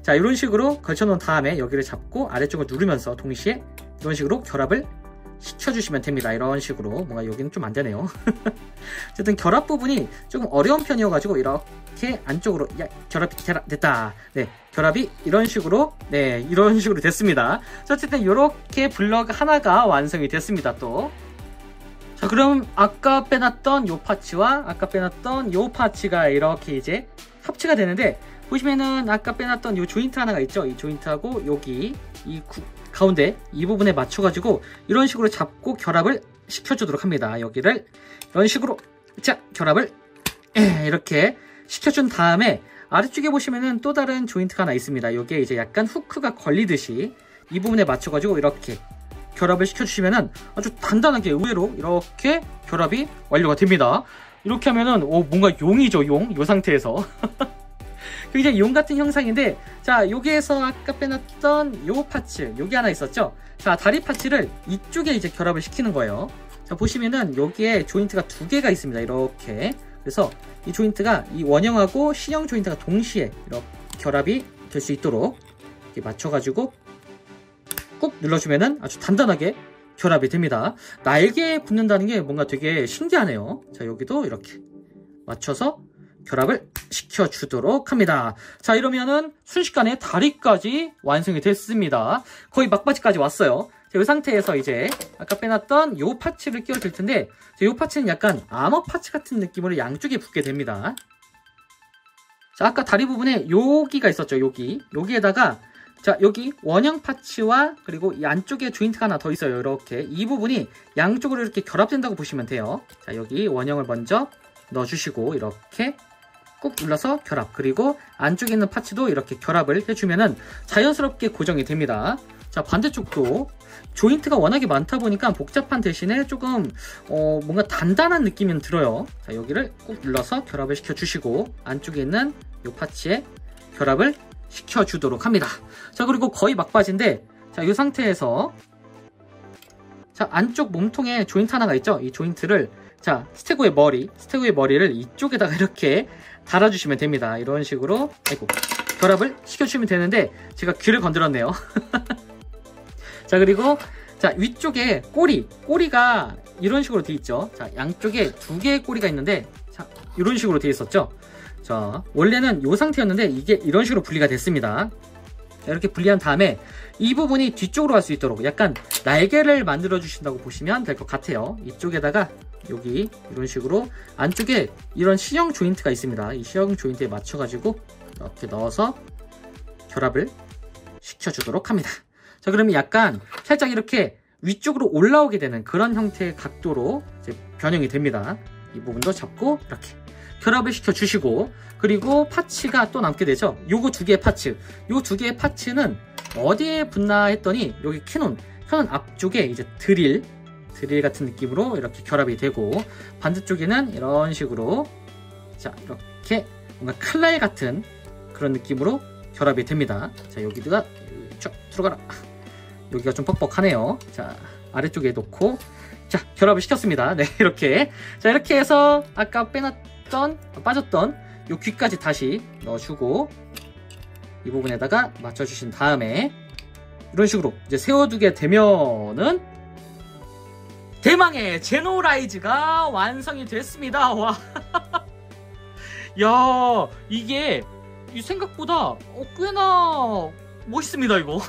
자, 이런 식으로 걸쳐 놓은 다음에 여기를 잡고 아래쪽을 누르면서 동시에 이런 식으로 결합을 시켜주시면 됩니다. 이런 식으로 뭔가 여기는 좀 안 되네요. 어쨌든 결합 부분이 조금 어려운 편이어가지고 이렇게 안쪽으로 결합이 됐다. 네, 결합이 이런 식으로 됐습니다. 자, 어쨌든 이렇게 블럭 하나가 완성이 됐습니다. 또 자, 그럼 아까 빼놨던 요 파츠와 아까 빼놨던 요 파츠가 이렇게 이제 합체가 되는데 보시면은 아까 빼놨던 요 조인트 하나가 있죠. 이 조인트하고 여기 이 가운데 이 부분에 맞춰가지고 이런 식으로 잡고 결합을 시켜주도록 합니다. 여기를 이런 식으로 자, 결합을 이렇게 시켜준 다음에 아래쪽에 보시면은 또 다른 조인트가 하나 있습니다. 여기에 이제 약간 후크가 걸리듯이 이 부분에 맞춰가지고 이렇게 결합을 시켜주시면은 아주 단단하게 의외로 이렇게 결합이 완료가 됩니다. 이렇게 하면은 뭔가 용이죠, 용. 이 상태에서 굉장히 용 같은 형상인데 자, 여기에서 아까 빼놨던 요 파츠 여기 하나 있었죠. 자, 다리 파츠를 이쪽에 이제 결합을 시키는 거예요. 자, 보시면은 여기에 조인트가 두 개가 있습니다. 이렇게 그래서 이 조인트가 이 원형하고 C형 조인트가 동시에 이렇게 결합이 될 수 있도록 이렇게 맞춰가지고 꾹 눌러주면은 아주 단단하게 결합이 됩니다. 날개에 붙는다는 게 뭔가 되게 신기하네요. 자, 여기도 이렇게 맞춰서 결합을 시켜주도록 합니다. 자, 이러면은 순식간에 다리까지 완성이 됐습니다. 거의 막바지까지 왔어요. 자, 이 상태에서 이제 아까 빼놨던 요 파츠를 끼워줄 텐데 이 파츠는 약간 아머 파츠 같은 느낌으로 양쪽에 붙게 됩니다. 자, 아까 다리 부분에 여기가 있었죠. 여기에다가 자, 여기 원형 파츠와 그리고 이 안쪽에 조인트가 하나 더 있어요. 이렇게 이 부분이 양쪽으로 이렇게 결합된다고 보시면 돼요. 자, 여기 원형을 먼저 넣어주시고 이렇게 꾹 눌러서 결합, 그리고 안쪽에 있는 파츠도 이렇게 결합을 해주면은 자연스럽게 고정이 됩니다. 자, 반대쪽도 조인트가 워낙에 많다 보니까 복잡한 대신에 조금 뭔가 단단한 느낌은 들어요. 자, 여기를 꾹 눌러서 결합을 시켜주시고 안쪽에 있는 이 파츠에 결합을 시켜주도록 합니다. 자, 그리고 거의 막바지인데, 자, 이 상태에서 자, 안쪽 몸통에 조인트 하나가 있죠. 이 조인트를 자, 스테고의 머리를 이쪽에다가 이렇게 달아주시면 됩니다. 이런 식으로 아이고 결합을 시켜주시면 되는데 제가 귀를 건드렸네요. 자, 그리고 자, 위쪽에 꼬리가 이런 식으로 되어 있죠. 자, 양쪽에 두 개의 꼬리가 있는데 자, 이런 식으로 되어 있었죠. 자, 원래는 이 상태였는데 이게 이런 식으로 분리가 됐습니다. 자, 이렇게 분리한 다음에 이 부분이 뒤쪽으로 갈 수 있도록 약간 날개를 만들어 주신다고 보시면 될 것 같아요. 이쪽에다가 여기 이런 식으로 안쪽에 이런 C형 조인트가 있습니다. 이 C형 조인트에 맞춰 가지고 이렇게 넣어서 결합을 시켜주도록 합니다. 자, 그러면 약간 살짝 이렇게 위쪽으로 올라오게 되는 그런 형태의 각도로 이제 변형이 됩니다. 이 부분도 잡고 이렇게 결합을 시켜주시고, 그리고 파츠가 또 남게 되죠. 요거 두 개의 파츠, 요 두 개의 파츠는 어디에 붙나 했더니 여기 캐논 앞쪽에 이제 드릴 같은 느낌으로 이렇게 결합이 되고, 반대쪽에는 이런 식으로 자, 이렇게 뭔가 칼날 같은 그런 느낌으로 결합이 됩니다. 자, 여기다가 쭉 들어가라. 여기가 좀 뻑뻑하네요. 자, 아래쪽에 놓고 자, 결합을 시켰습니다. 네, 이렇게. 자, 이렇게 해서 아까 빠졌던 요 귀까지 다시 넣어주고 이 부분에다가 맞춰주신 다음에 이런 식으로 이제 세워두게 되면은 대망의 제노라이즈가 완성이 됐습니다. 와. 야, 이게 생각보다 꽤나 멋있습니다, 이거.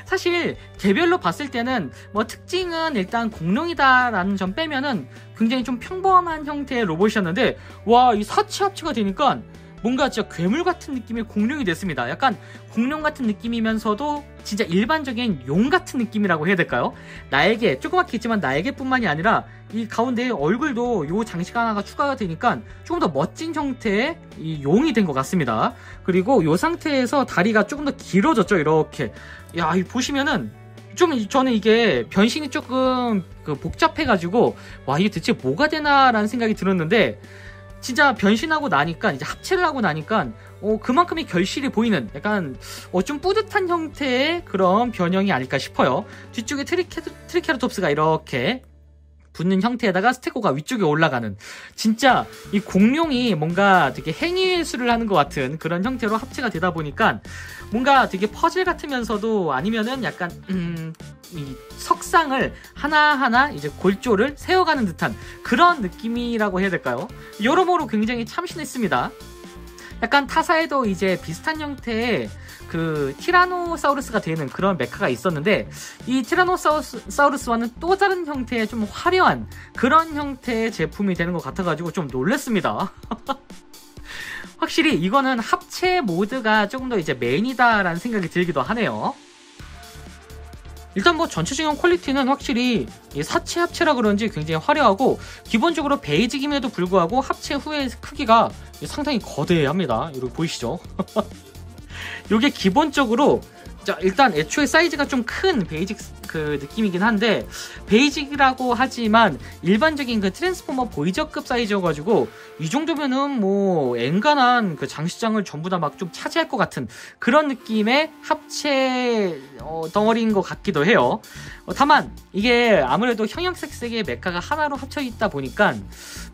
사실 개별로 봤을 때는 뭐 특징은 일단 공룡이다라는 점 빼면은 굉장히 좀 평범한 형태의 로봇이었는데, 와, 이 사치 합체가 되니까 뭔가 진짜 괴물 같은 느낌의 공룡이 됐습니다. 약간 공룡 같은 느낌이면서도 진짜 일반적인 용 같은 느낌이라고 해야 될까요? 날개, 조그맣게 있지만 날개뿐만이 아니라 이 가운데 얼굴도 요 장식 하나가 추가가 되니까 조금 더 멋진 형태의 이 용이 된 것 같습니다. 그리고 요 상태에서 다리가 조금 더 길어졌죠, 이렇게. 야, 보시면은 좀 저는 이게 변신이 조금 복잡해가지고 와, 이게 대체 뭐가 되나라는 생각이 들었는데, 진짜 변신하고 나니까 이제 합체를 하고 나니까 그만큼의 결실이 보이는 약간 좀 뿌듯한 형태의 그런 변형이 아닐까 싶어요. 뒤쪽에 트리케라톱스가 이렇게 붙는 형태에다가 스테고가 위쪽에 올라가는, 진짜 이 공룡이 뭔가 되게 행위예술을 하는 것 같은 그런 형태로 합체가 되다 보니까 뭔가 되게 퍼즐 같으면서도 아니면은 약간 이 석상을 하나하나 이제 골조를 세워가는 듯한 그런 느낌이라고 해야 될까요? 여러모로 굉장히 참신했습니다. 약간 타사에도 이제 비슷한 형태의 티라노사우루스가 되는 그런 메카가 있었는데, 이 티라노사우루스와는 또 다른 형태의 좀 화려한 그런 형태의 제품이 되는 것 같아가지고 좀 놀랬습니다. 확실히 이거는 합체 모드가 조금 더 이제 메인이다라는 생각이 들기도 하네요. 일단 뭐 전체적인 퀄리티는 확실히 이 사체 합체라 그런지 굉장히 화려하고, 기본적으로 베이직임에도 불구하고 합체 후의 크기가 상당히 거대합니다. 이렇게 보이시죠? 요게 기본적으로, 자, 일단 애초에 사이즈가 좀 큰 베이직 느낌이긴 한데, 베이직이라고 하지만 일반적인 트랜스포머 보이저급 사이즈여가지고 이 정도면은 뭐 엔간한 장식장을 전부 다 막 좀 차지할 것 같은 그런 느낌의 합체 덩어리인 것 같기도 해요. 다만 이게 아무래도 형형색색의 메카가 하나로 합쳐 있다 보니까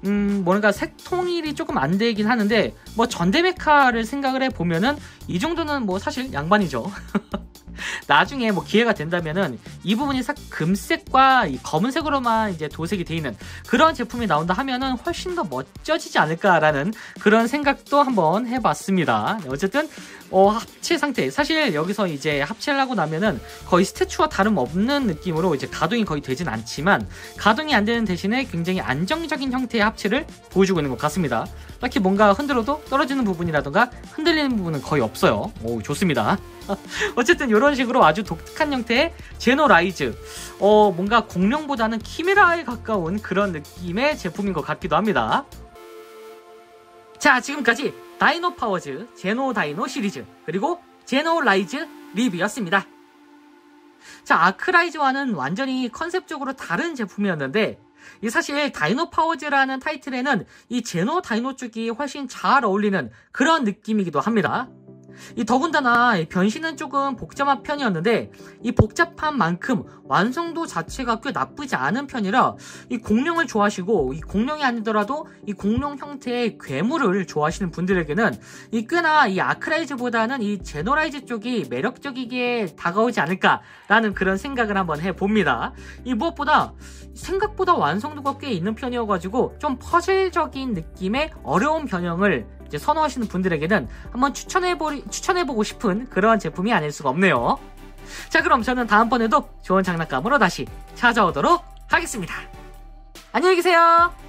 뭔가 색통일이 조금 안 되긴 하는데, 뭐 전대 메카를 생각을 해보면은 이 정도는 뭐 사실 양반이죠. 나중에 뭐 기회가 된다면은 이 부분이 싹 금색과 이 검은색으로만 이제 도색이 되어 있는 그런 제품이 나온다 하면은 훨씬 더 멋져지지 않을까라는 그런 생각도 한번 해봤습니다. 어쨌든 합체 상태, 사실 여기서 이제 합체를 하고 나면은 거의 스태츄와 다름없는 느낌으로 이제 가동이 거의 되진 않지만, 가동이 안 되는 대신에 굉장히 안정적인 형태의 합체를 보여주고 있는 것 같습니다. 딱히 뭔가 흔들어도 떨어지는 부분이라던가 흔들리는 부분은 거의 없어요. 오, 좋습니다. 어쨌든 이런 식으로 아주 독특한 형태의 제노라이즈, 뭔가 공룡보다는 키메라에 가까운 그런 느낌의 제품인 것 같기도 합니다. 자, 지금까지 다이노파워즈 제노 다이노 시리즈 그리고 제노라이즈 리뷰였습니다. 자, 아크라이즈와는 완전히 컨셉적으로 다른 제품이었는데 이 사실 다이노 파워즈라는 타이틀에는 이 제노 다이노 쪽이 훨씬 잘 어울리는 그런 느낌이기도 합니다. 이 더군다나 변신은 조금 복잡한 편이었는데 이 복잡한 만큼 완성도 자체가 꽤 나쁘지 않은 편이라 이 공룡을 좋아하시고 이 공룡이 아니더라도 이 공룡 형태의 괴물을 좋아하시는 분들에게는 이 꽤나 이 아크라이즈보다는 이 제노라이즈 쪽이 매력적이게 다가오지 않을까라는 그런 생각을 한번 해봅니다. 이 무엇보다 생각보다 완성도가 꽤 있는 편이어가지고 좀 퍼즐적인 느낌의 어려운 변형을 이제 선호하시는 분들에게는 한번 추천해보고 싶은 그런 제품이 아닐 수가 없네요. 자, 그럼 저는 다음번에도 좋은 장난감으로 다시 찾아오도록 하겠습니다. 안녕히 계세요.